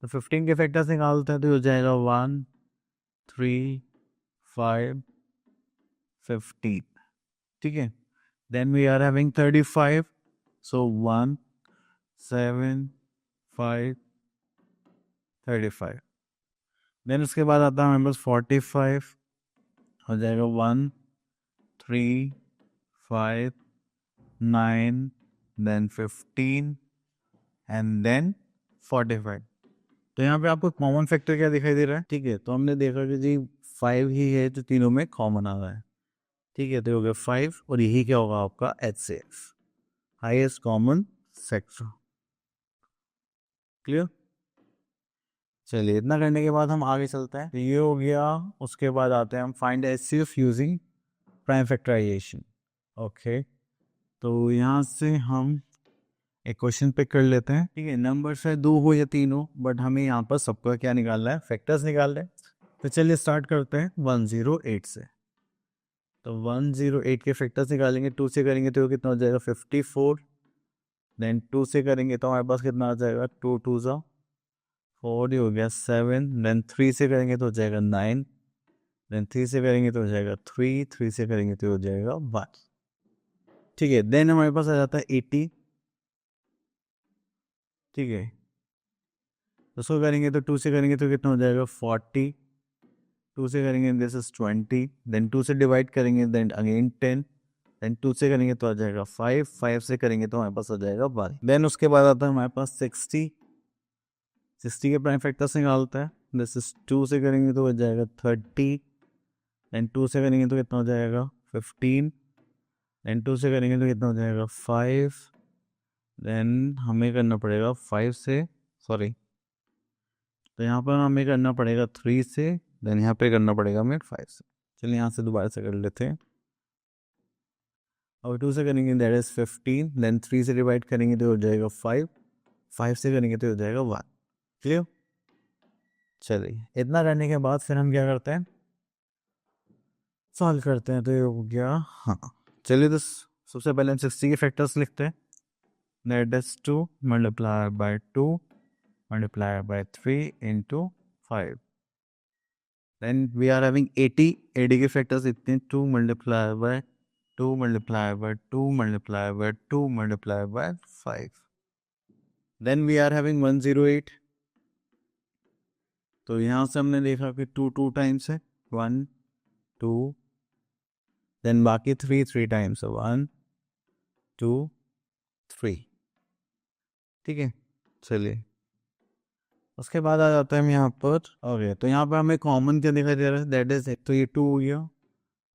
तो 15 के फैक्टर्स निकालते हैं तो हो जाएगा 1 3 5 15। ठीक है, then we are having 35, so 1 7 5 35। Then उसके बाद आता है हमारे पास 45, हो जाएगा 1 3, 5, 9, then 15 एंड देन 45। तो यहाँ पे आपको कॉमन फैक्टर क्या दिखाई दे रहा है? ठीक है, तो हमने देखा कि जी 5 ही है जो तीनों में कॉमन आ रहा है। ठीक है, तो हो गया 5 और यही क्या होगा आपका HCF, highest common factor. Clear? चलिए, इतना करने के बाद हम आगे चलते हैं। तो ये हो गया, उसके बाद आते हैं हम find HCF using prime factorisation. Okay, तो यहाँ से हम एक क्वेश्चन पिक कर लेते हैं। ठीक है, नंबर से 2 हो या 3 हो, बट हमें यहाँ पर सबका क्या निकालना है? फैक्टर्स निकाल रहे हैं। तो चलिए स्टार्ट करते हैं 108 से। तो 108 के फैक्टर्स निकालेंगे। 2 से करेंगे तो कितना हो जाएगा? 54। देन 2 से करेंगे तो हमारे पास कितना आ जाएगा? 2 2 ज़ा 4, हो गया 7। देन 3 से करेंगे तो हो जाएगा 9। देन 3 से करेंगे तो हो जाएगा 3। 3 से करेंगे तो हो जाएगा 1। ठीक है, देन हमारे पास आ जाता है 80। ठीक है, तो उसको करेंगे तो 2 से करेंगे तो कितना हो जाएगा? 40। 2 से करेंगे दिस इज 20। देन 2 से डिवाइड करेंगे देन अगेन 10। देन 2 से करेंगे तो आ जाएगा 5। 5 से करेंगे तो हमारे पास आ जाएगा 12। देन उसके बाद आता है हमारे पास 60। 60 के प्राइम फैक्टर्स निकालता है। दिस इज 2 से करेंगे तो हो जाएगा 30। देन 2 से करेंगे तो कितना हो जाएगा? 15। देन 2 से करेंगे तो कितना हो जाएगा? 5। देन हमें करना पड़ेगा 5 से, सॉरी, तो यहाँ पर हमें करना पड़ेगा 3 से। देन यहाँ पे करना पड़ेगा हमें 5 से। चलिए यहाँ से दोबारा से कर लेते हैं। और 2 से करेंगे दैट इज 15। देन 3 से डिवाइड करेंगे तो हो जाएगा 5। 5 से करेंगे तो हो जाएगा 1। क्लियर? चलिए, इतना करने के बाद फिर हम क्या करते हैं? सॉल्व करते हैं। तो ये हो गया। हाँ, चलिए, तो सबसे पहले हम 60 के फैक्टर्स लिखते हैं। That is 2 multiply by 2 multiply by 3 into 5। Then we are having 80। 80 के फैक्टर्स इतने 2 multiply by 2 multiply by 2 multiply by 2 multiply by 5। Then we are having 108। तो यहाँ से हमने देखा कि 2 2 टाइम्स है, 1 2। देन बाकी 3 3 टाइम्स है, 1 2 3। ठीक है, चलिए उसके बाद आ जाता है हम यहाँ पर। ओके, तो यहाँ पर हमें कॉमन क्या दिखाई दे रहा है? दैट इज, एक तो ये 2 हो गया।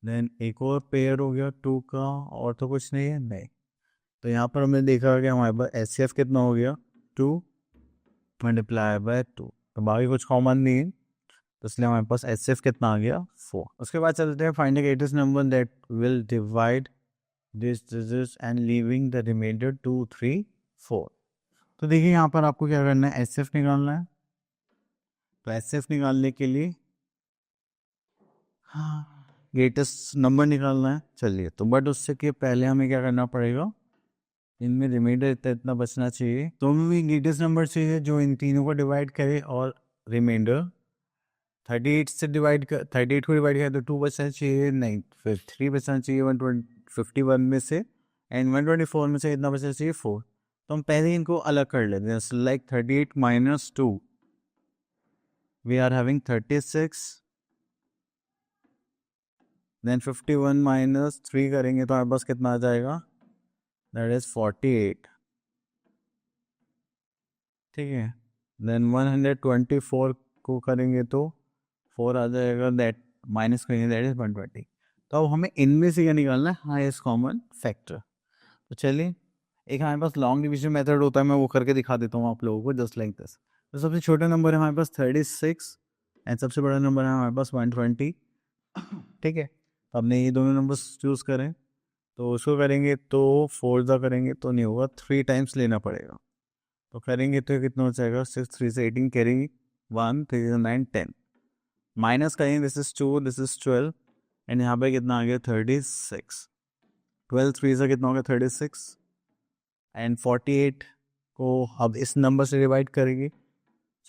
देन एक और पेयर हो गया 2 का, और तो कुछ नहीं है, नहीं। तो यहाँ पर हमने देखा कि हमारे पास HCF कितना हो गया? 2 मल्टीप्लाई बाय 2। तो बाकी कुछ कॉमन नहीं है, तो इसलिए हमारे पास HCF कितना आ गया? 4। उसके बाद चलते हैं find the greatest number that will divide this and leaving the remainder 2 3 4। तो देखिए यहाँ पर आपको क्या करना है? HCF निकालना है। तो HCF निकालने के लिए हाँ, ग्रेटेस्ट नंबर निकालना है। चलिए, तो बट उससे के पहले हमें क्या करना पड़ेगा? इनमें रिमाइंडर इतना इतना बचना चाहिए। तो हमें ग्रेटेस्ट नंबर चाहिए जो इन तीनों को डिवाइड करे, और रिमाइंडर 38 से डिवाइड कर, 38 को डिवाइड करें तो 2 बचना चाहिए, नहीं, फिर 3 बचना चाहिए 151 में से, एंड 124 में से इतना बचना चाहिए 4। तो हम पहले इनको अलग कर लेते हैं। Like 38 minus 2 we are having 36। Then 51 minus 3 करेंगे तो हमारे पास कितना आ जाएगा? That is 48। ठीक है, देन 124 को करेंगे तो 4 आ जाएगा, दैट माइनस करेंगे दैट इज 120। तो अब हमें इनमें से क्या निकालना है? Highest common factor. तो चलिए, एक हमारे पास लॉन्ग डिवीजन मेथड होता है, मैं वो करके दिखा देता हूँ आप लोगों को, जस्ट लाइक दिस। तो सबसे छोटा नंबर है हमारे पास 36, एंड सबसे बड़ा नंबर है हमारे पास 120। ठीक है, तो हमने ये दोनों नंबर्स चूज़ करें, तो उसको करेंगे तो 4 ज़ा करेंगे तो नहीं होगा, 3 टाइम्स लेना पड़ेगा। तो करेंगे तो कितना हो जाएगा? 6 3 से 18 कैरी 1 3 से 9 10। माइनस करेंगे, this is 2 this is 12, and यहाँ पे कितना आ गया? 36। 12 3 से कितना हो गया? 36, एंड 48 को अब इस नंबर से डिवाइड करेंगे।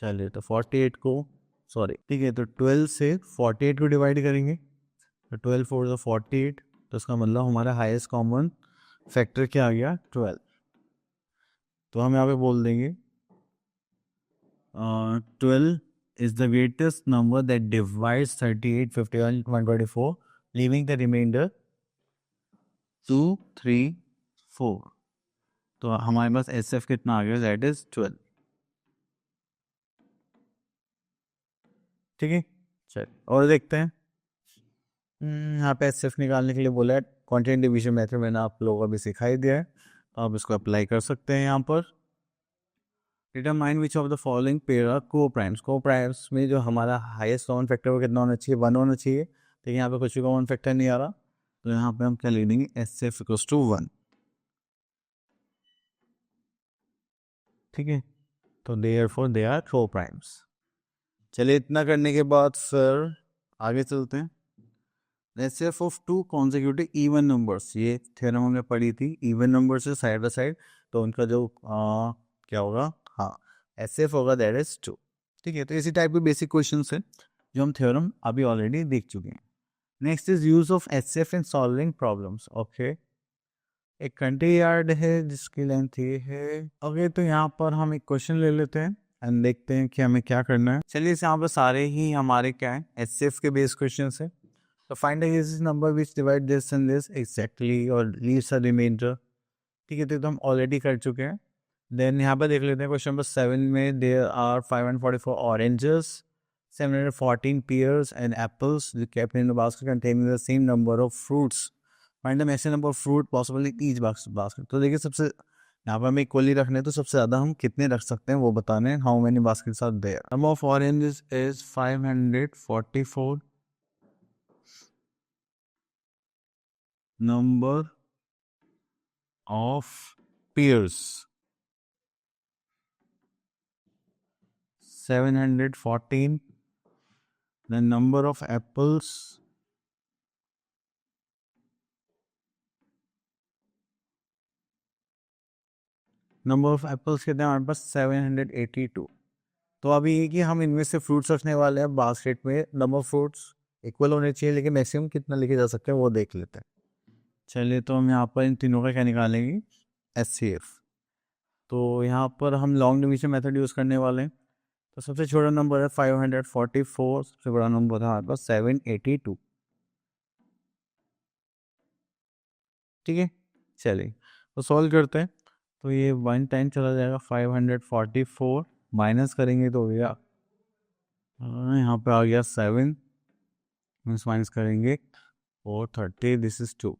चलिए, तो 48 को, सॉरी, ठीक है, तो 12 से 48 को डिवाइड करेंगे, तो 12 4 48। तो इसका मतलब हमारा हाईएस्ट कॉमन फैक्टर क्या आ गया? 12। तो हम यहाँ पे बोल देंगे 12 is the greatest number that divides 38 51 124, leaving the remainder 2 3 4, तो हमारे पास एस एफ कितना आ गया, दैट इज 12। ठीक है, चल और देखते हैं। यहाँ पे एस एफ निकालने के लिए बोला है, क्वांटिटी डिवीजन मेथड मैंने आप लोगों को अभी सिखाई दिया है, तो आप इसको अप्लाई कर सकते हैं यहाँ पर। Determine which of the following pair are co-primes. Co-primes में जो हमारा हाईएस्ट कॉमन फैक्टर वो कितना होना चाहिए, 1 होना चाहिए, लेकिन यहाँ पे कुछ भी कॉमन फैक्टर नहीं आ रहा, तो यहाँ पे हम क्या लिख देंगे, एस एफ इक्वल्स टू 1। ठीक है, तो देयरफॉर दे आर को-प्राइम्स। चलिए इतना करने के बाद फिर आगे चलते हैं। S F of two consecutive even numbers, ये थ्योरम हमने पढ़ी थी, इवन नंबर से साइड बाय साइड, तो उनका जो क्या होगा, हाँ एस एफ होगा, दैट इज 2। ठीक है, तो इसी टाइप के बेसिक क्वेश्चन है जो हम थ्योरम अभी ऑलरेडी देख चुके हैं। Next is use of S F in solving problems. Okay, एक कंट्री यार्ड है जिसकी लेंथ ये है। ओके, तो यहाँ पर हम एक क्वेश्चन ले लेते हैं एंड देखते हैं कि हमें क्या करना है। चलिए इस यहाँ पर सारे ही हमारे क्या है, एस एफ के बेस क्वेश्चन है। तो find this number which divide this and this exactly और लीव्स अ रिमाइंडर। ठीक है, तो हम ऑलरेडी कर चुके हैं। देन यहाँ पर देख लेते हैं क्वेश्चन नंबर 7 में, there are 544 oranges, 714 pears and apples kept in a basket containing the same number of fruits. Find the maximum number of fruit possible in each basket. तो देखिए सबसे यहाँ पर हमें इक्वली रखने, तो सबसे ज़्यादा हम कितने रख सकते हैं वो बताने हैं। How many baskets are there. Number of oranges is 544, number of pears 714, the number of apples कितने हमारे पास 782। तो अभी ये कि हम इनमें से फ्रूट्स रखने वाले हैं बास्केट में, नंबर ऑफ फ्रूट्स इक्वल होने चाहिए, लेकिन मैक्सिमम कितना लेके जा सकते हैं वो देख लेते हैं। चलिए तो हम यहाँ पर इन तीनों का क्या निकालेंगे, एस सी एफ। तो यहाँ पर हम लॉन्ग डिवीजन मेथड यूज़ करने वाले हैं। तो सबसे छोटा नंबर है 544, सबसे बड़ा नंबर है हमारे पास 782। ठीक है, चलिए तो सॉल्व करते हैं। तो ये 1 टाइम चला जाएगा, 544 माइनस करेंगे तो हो गया, यहाँ पे आ गया 7, मीन्स माइनस करेंगे 430, दिस इज 2।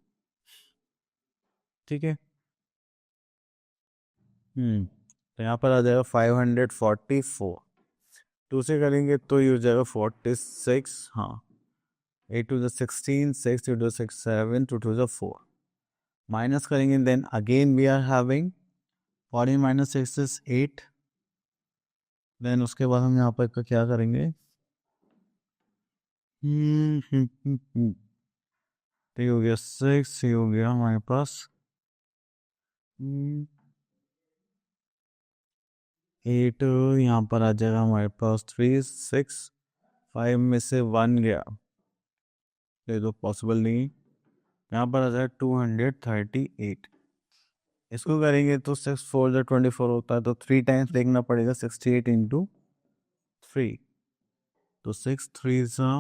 ठीक है, तो यहाँ पर आ जाएगा 544, 2 से करेंगे तो ये हो जाएगा 46, हाँ 8 to the 16, 6 to the 6 7, 2 to the 4, minus करेंगे, then again we are having 40 minus 6 is 8। देन उसके बाद हम यहाँ पर क्या करेंगे, तो ये हो गया 6, ये हो गया हमारे पास 8, यहाँ पर आ जाएगा हमारे पास 3 6, 5 में से 1 गया, ये तो पॉसिबल नहीं। यहाँ पर आ जाएगा 238। इसको करेंगे तो 6 4 जो 24 होता है, तो 3 टाइम्स देखना पड़ेगा, 68 इंटू 3, तो 6 3 सा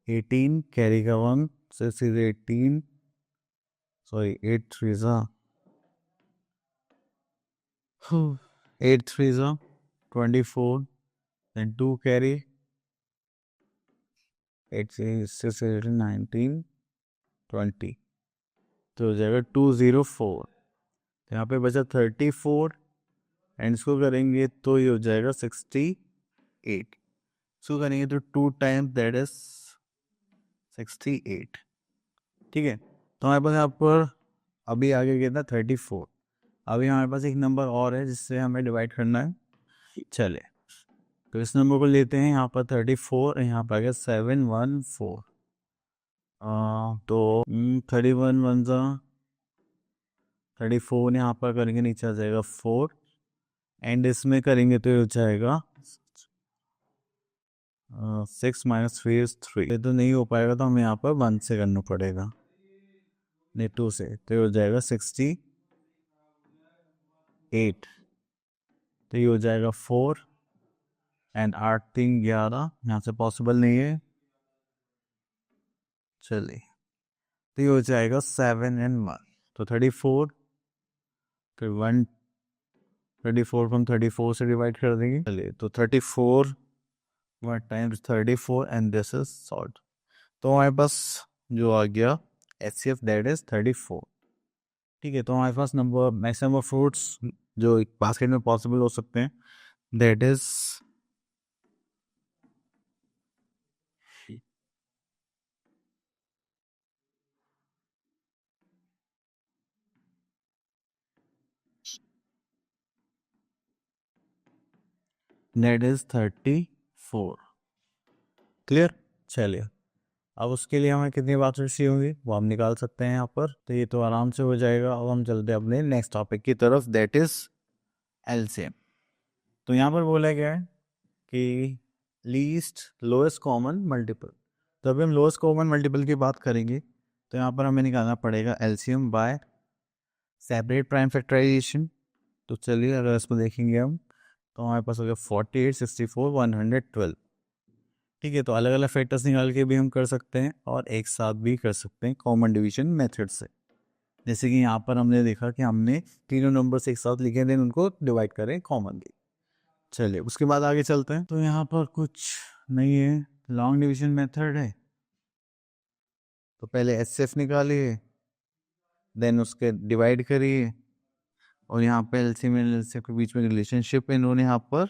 18, कैरी का 1, 6 इज 18, सॉरी 8 3 सा 8 3 सा 24, then 2 carry 8 6 18 19 20, तो हो जाएगा 204। तो यहाँ पे बचा 34, एंड इसको करेंगे तो ये हो जाएगा 68। इसको करेंगे तो 2 टाइम्स दैट इज 68। ठीक है, तो हमारे पास यहाँ पर अभी आगे कितना 34। अभी हमारे पास एक नंबर और है जिससे हमें डिवाइड करना है। चले तो इस नंबर को लेते हैं, यहाँ पर 34, यहाँ पर आ गया 714, तो 31 1 ज़ा 34, यहाँ पर करेंगे नीचे आ जाएगा 4, एंड इसमें करेंगे तो ये हो जाएगा 6 माइनस 3 इज 3। ये तो नहीं हो पाएगा, तो हमें यहाँ पर 1 से करना पड़ेगा, नहीं 2 से, तो ये हो जाएगा 68, तो ये हो जाएगा 4 एंड 8 3 11, यहाँ से पॉसिबल नहीं है। चलिए तो ये हो जाएगा 7 and 1, तो 34, फिर 1, 34 को हम 34 से डिवाइड कर देंगे। चलिए, तो 34 1 times 34 and this is solve. तो हमारे पास जो आ गया HCF दैट इज 34। ठीक है, तो हमारे पास नंबर मैक्सिमम ऑफ फ्रूट्स जो एक बास्केट में पॉसिबल हो सकते हैं that is that is 34। Clear. चलिए, अब उसके लिए हमें कितनी बात चाहिए होंगी वो हम निकाल सकते हैं यहाँ पर, तो ये तो आराम से हो जाएगा। अब हम चलते हैं अपने नेक्स्ट टॉपिक की तरफ दैट इज एलसीएम। तो यहाँ पर बोला गया है कि लीस्ट लोएस्ट कॉमन मल्टीपल। तो अभी हम लोएस्ट कॉमन मल्टीपल की बात करेंगे, तो यहाँ पर हमें निकालना पड़ेगा LCM by separate prime factorisation. तो चलिए, अगर इसको देखेंगे हम तो हमारे पास हो गया 48, 64, 112। ठीक है, तो अलग अलग फैक्टर्स निकाल के भी हम कर सकते हैं और एक साथ भी कर सकते हैं कॉमन डिवीजन मेथड से। जैसे कि यहाँ पर हमने देखा कि हमने तीनों नंबर्स एक साथ लिखे देन उनको डिवाइड करें कॉमनली। चलिए, उसके बाद आगे चलते हैं। तो यहाँ पर कुछ नहीं है, लॉन्ग डिवीजन मेथड है। तो पहले एचसीएफ निकालिए, देन उसके डिवाइड करिए, और यहाँ पे एलसीएम एंड एलसीएफ के बीच में रिलेशनशिप इन्होंने यहाँ पर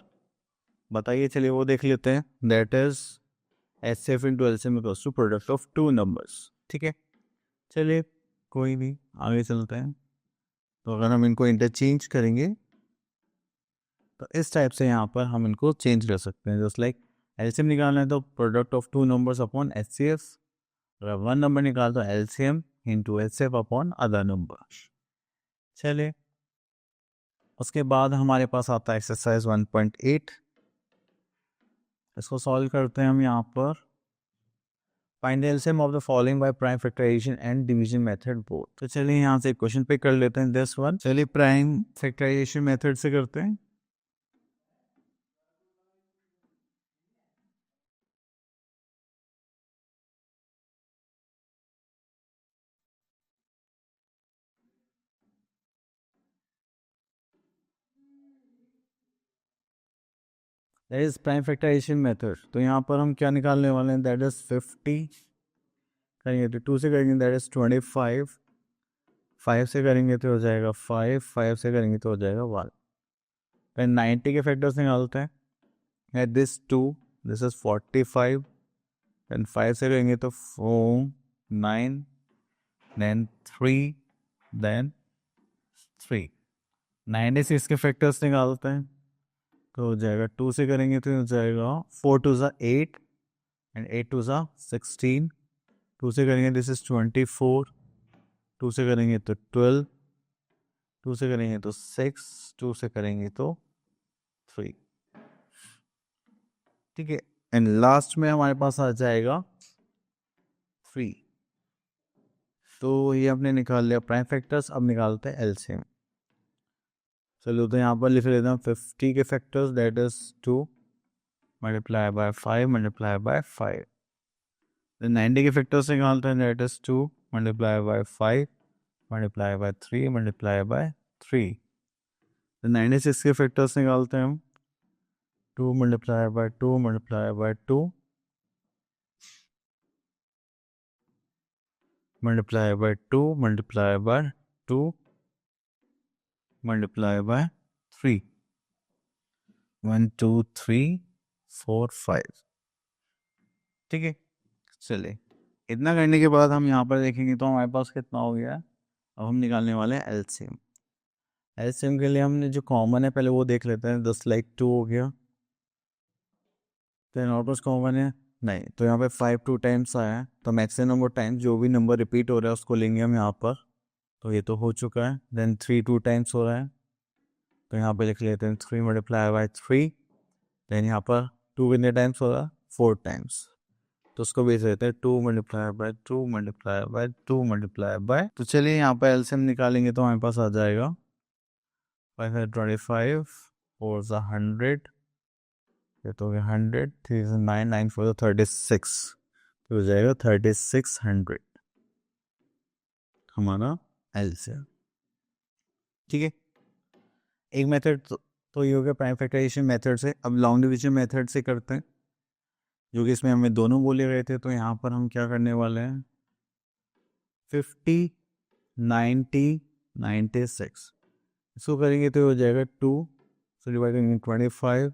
बताइए। चलिए वो देख लेते हैं। That is HCF into LCM equals to product of two numbers. ठीक है, चलिए कोई नहीं, आगे चलते हैं। तो अगर हम इनको इंटरचेंज करेंगे तो इस टाइप से यहाँ पर हम इनको चेंज कर सकते हैं। जस्ट लाइक एलसीएम निकालना है तो product of two numbers upon HCF, अगर वन नंबर निकाल तो LCM into HCF upon other number. चलिए, उसके बाद हमारे पास आता है एक्सरसाइज 1.8। इसको सॉल्व करते हैं हम यहाँ पर। Find the LCM of the following by prime factorisation and division method both. तो चलिए यहाँ से क्वेश्चन पे कर लेते हैं दिस वन। चलिए प्राइम फैक्टराइजेशन मेथड से करते हैं। That is prime factorisation method. तो यहाँ पर हम क्या निकालने वाले हैं, दैट इज 50 करेंगे तो 2 से करेंगे दैट इज 25, 5 से करेंगे तो हो जाएगा 5, 5 से करेंगे तो हो जाएगा 1। फिर 90 के फैक्टर्स निकालते हैं। At this 2, this is 45, then 5 से करेंगे तो 4, 9, देन 3, देन 3। 96 के फैक्टर्स निकालते हैं तो हो जाएगा 2 से करेंगे तो हो जाएगा 4 2 ज़ा 8 एंड 8 2 ज़ा 16। 2 से करेंगे दिस इज 24, 2 से करेंगे तो 12, 2 से करेंगे तो 6, 2 से करेंगे तो 3। ठीक है, एंड लास्ट में हमारे पास आ जाएगा 3। तो ये हमने निकाल लिया प्राइम फैक्टर्स। अब निकालते हैं एलसीएम। चलो, तो यहाँ पर लिख लेते हैं 50 के factors that is 2 multiply by 5 multiply by 5। 90 के फैक्टर्स निकालते हैं that is 2 multiply by 5 multiply by 3 multiply by 3। 96 के फैक्टर्स निकालते हैं हम 2 multiply by 2 multiply by 2 multiply by 2 multiply by 2 multiply by 3। 1 2 3 4 5। ठीक है, चलिए इतना करने के बाद हम यहाँ पर देखेंगे तो हमारे पास कितना हो गया। अब हम निकालने वाले हैं एलसीएम। एलसीएम के लिए हमने जो कॉमन है पहले वो देख लेते हैं। 10 लाइक 2 हो गया, तो और कुछ कॉमन है नहीं, तो यहाँ पे 5 2 टाइम्स आया है, तो मैक्सिमम नंबर टाइम्स जो भी नंबर रिपीट हो रहा है उसको लेंगे हम यहाँ पर। तो ये तो हो चुका है। देन 3 2 टाइम्स हो रहा है, तो यहाँ पे लिख लेते हैं 3 मल्टीप्लाई बाय 3। देन यहाँ पर 2 कितने टाइम्स हो रहा है, 4 टाइम्स, तो उसको भी देते हैं 2 multiply by 2 multiply by 2 multiply bye. तो चलिए यहाँ पर एलसीएम निकालेंगे तो हमारे पास आ जाएगा 525 4 100, ये तो 100, 3 9 9 4 36, तो हो जाएगा 3600। हमारा एलसीएम। ठीक है, एक मेथड तो ये हो गया प्राइम फैक्टराइजेशन मेथड से। अब लॉन्ग डिवीजन मेथड से करते हैं, जो कि इसमें हमें दोनों बोले गए थे। तो यहाँ पर हम क्या करने वाले हैं, 50, 90, 96 इसको करेंगे तो हो जाएगा 2, so dividing 25,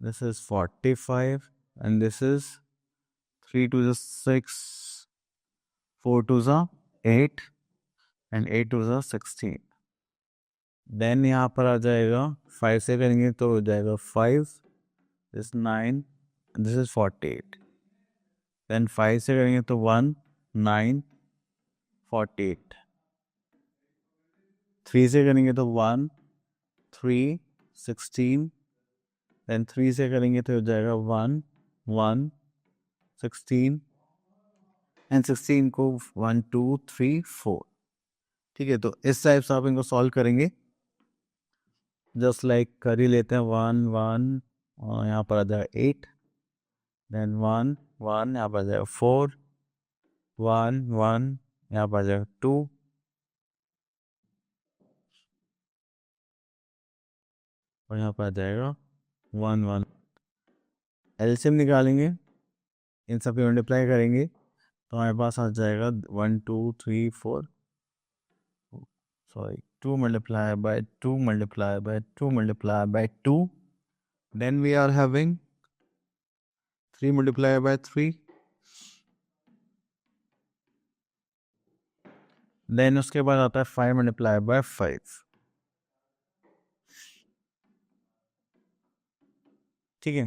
this is 45 and this is 3 to the 6, 4 to the 8 and 8 to the 16। Then यहाँ पर आ जाएगा 5 से करेंगे तो हो जाएगा 5, दिस 9, दिस इज 48। देन 5 से करेंगे तो 1, 9, 48। 3 से करेंगे तो 1, 3, 16। देन 3 से करेंगे तो हो जाएगा 1, 1, 16 एंड 16 को 1, 2, 3, 4। ठीक है, तो इस टाइप से आप इनको सॉल्व करेंगे, जस्ट लाइक कर ही लेते हैं। 1, 1 और यहाँ पर आ जाएगा 8, देन 1, 1 यहाँ पर आ जाएगा 4, 1, 1 यहाँ पर आ जाएगा 2, और यहाँ पर आ जाएगा 1, 1। एलसीएम निकालेंगे, इन सब पे मल्टीप्लाई करेंगे तो हमारे पास आ जाएगा 1, 2, 3, 4, sorry 2 multiplied by 2 multiplied by 2 multiplied by 2, then we are having 3 multiplied by 3, then उसके बाद आता है 5 multiplied by 5। ठीक है,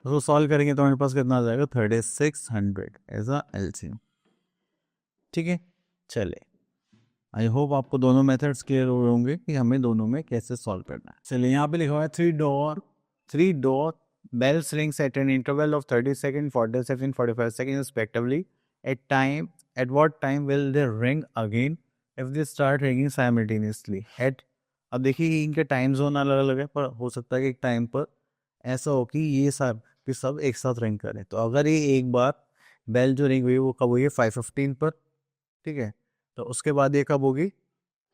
तो सॉल्व करेंगे तो हमारे पास कितना आ जाएगा, 3600 एज अ एलसीएम। ठीक है, चले, आई होप आपको दोनों मेथड्स क्लियर हो होंगे कि हमें दोनों में कैसे सॉल्व करना है। चलिए, यहाँ पे लिखा हुआ है 3 door bells rings at an interval of 30 seconds, 40 seconds, 45 seconds respectively. At what time will they ring again if they start ringing simultaneously? अब देखिए इनके टाइम जोन अलग अलग है, पर हो सकता है कि एक टाइम पर ऐसा हो कि ये सब एक साथ रिंग करें। तो अगर ये एक बार बेल जो रिंग हुई वो कब हुई है, 5:15 पर। ठीक है, तो उसके बाद ये कब होगी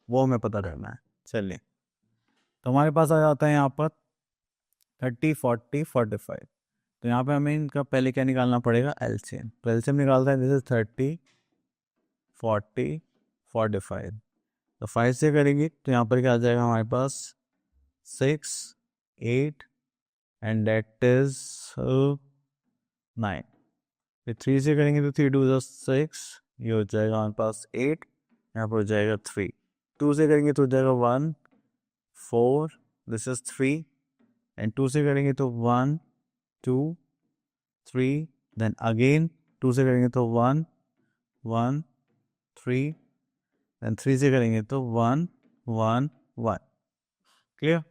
वो हमें पता करना है। चलिए, तो हमारे पास आ जाता है यहाँ पर 30, 40, 45। तो यहाँ पे हमें इनका पहले क्या निकालना पड़ेगा, एलसीएम। तो एलसीएम निकालता है, दिस इज 30, 40, 45। तो 5 से करेंगे तो यहाँ पर क्या आ जाएगा हमारे पास, 6, 8 एंड दैट इज 9। फिर 3 से करेंगे तो 3 2 6, ये हो जाएगा हमारे पास 8, यहाँ पर हो जाएगा 3। 2 से करेंगे तो हो जाएगा 1, 4, दिस इज 3 एंड 2 से करेंगे तो 1, 2, 3, देन अगेन 2 से करेंगे तो 1, 1, 3, देन 3 से करेंगे तो 1, 1, 1। क्लियर?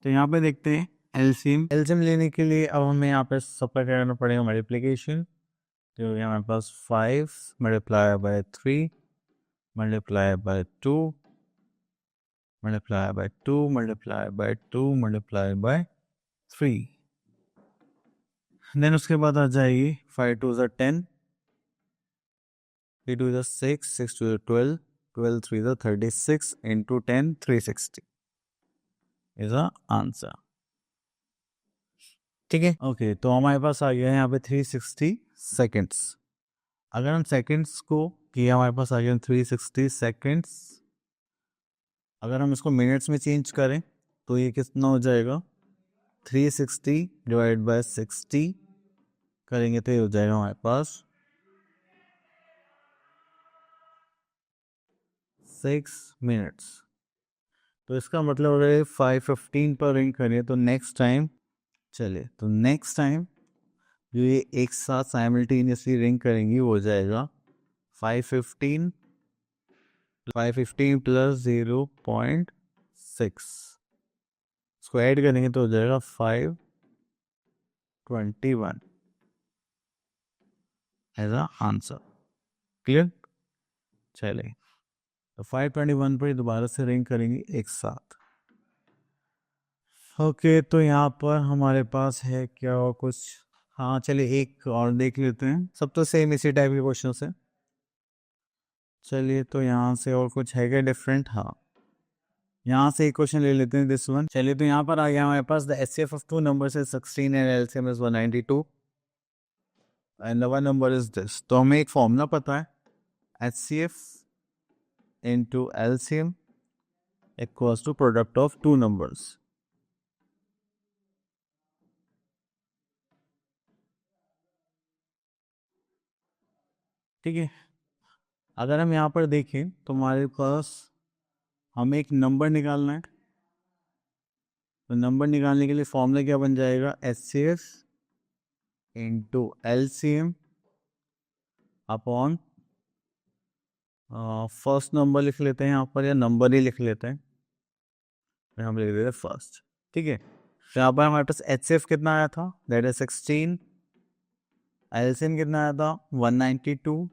तो यहाँ पे देखते हैं एलसीएम लेने के लिए अब हमें यहाँ पे सबका क्या करना पड़ेगा, मल्टीप्लिकेशन। तो हमारे पास 5 multiply by 3 multiply by 2 multiply by 2 multiply by 2 multiply by 3। Then उसके बाद आ जाएगी 5 2 10, 3 2 6, 6 2 12, 12 3 36 into 10 360 is the answer। ठीक है, ओके, तो हमारे पास आ गया है यहाँ पे 360 सेकेंड्स। अगर हम सेकेंड्स को किया, हमारे पास आ गया 360 सेकेंड्स। अगर हम इसको मिनट्स में चेंज करें तो ये कितना हो जाएगा, 360 डिवाइड बाय 60 करेंगे तो ये हो जाएगा हमारे पास 6 मिनट्स। तो इसका मतलब अगर 5:15 पर रिंग करें तो नेक्स्ट टाइम, चलिए, तो नेक्स्ट टाइम जो ये एक साथ साइमल्टेनियसली रिंग करेंगी वो हो जाएगा 5:15 प्लस 0.6, इसको ऐड करेंगे तो हो जाएगा 5:21 एज अ आंसर। क्लियर? चलिए, तो 5:21 पर दोबारा से रिंग करेंगे एक साथ। ओके, तो यहाँ पर हमारे पास है क्या और कुछ, हाँ चलिए एक और देख लेते हैं। सब तो सेम इसी टाइप के क्वेश्चन है। चलिए तो यहाँ से और कुछ है क्या डिफरेंट? हाँ, यहाँ से एक क्वेश्चन ले लेते हैं, दिस वन। चलिए तो यहाँ पर आ गया हमारे पास, the HCF of two numbers is 16 and LCM is 192 and one number is this. तो हमें एक फॉर्मूला पता है, HCF into LCM equals to product of two numbers. ठीक है, अगर हम यहाँ पर देखें तो हमारे पास हमें एक नंबर निकालना है। तो नंबर निकालने के लिए फॉर्मूला क्या बन जाएगा, HCF into LCM upon first number लिख लेते हैं यहाँ पर, या नंबर ही लिख लेते हैं, हम लिख देते हैं फर्स्ट। ठीक है, तो यहाँ पर हमारे पास एचसीएफ कितना आया था, दैट इज 16, एलसीएम कितना आया था 192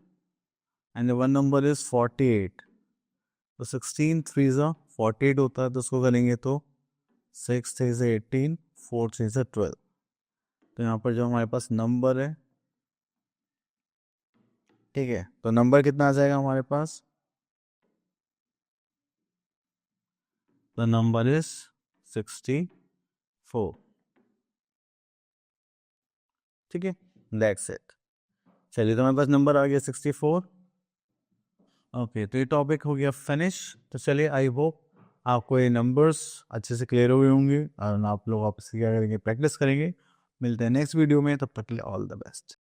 एंड वन नंबर इज 48। तो 16 3 ज़ा 48 होता है, तो उसको करेंगे तो 6 3 से 18, 4 3 से 12। तो यहाँ पर जो हमारे पास नंबर है, ठीक है, तो नंबर कितना आ जाएगा हमारे पास, द नंबर इज 64। ठीक है, दैट्स इट। चलिए तो हमारे पास नंबर आ गया 64। ओके, तो ये टॉपिक हो गया फिनिश। तो चलिए, आई होप आपको ये नंबर्स अच्छे से क्लियर हुए होंगे और आप लोग आपस क्या करेंगे, प्रैक्टिस करेंगे। मिलते हैं नेक्स्ट वीडियो में, तब तक के लिए ऑल द बेस्ट।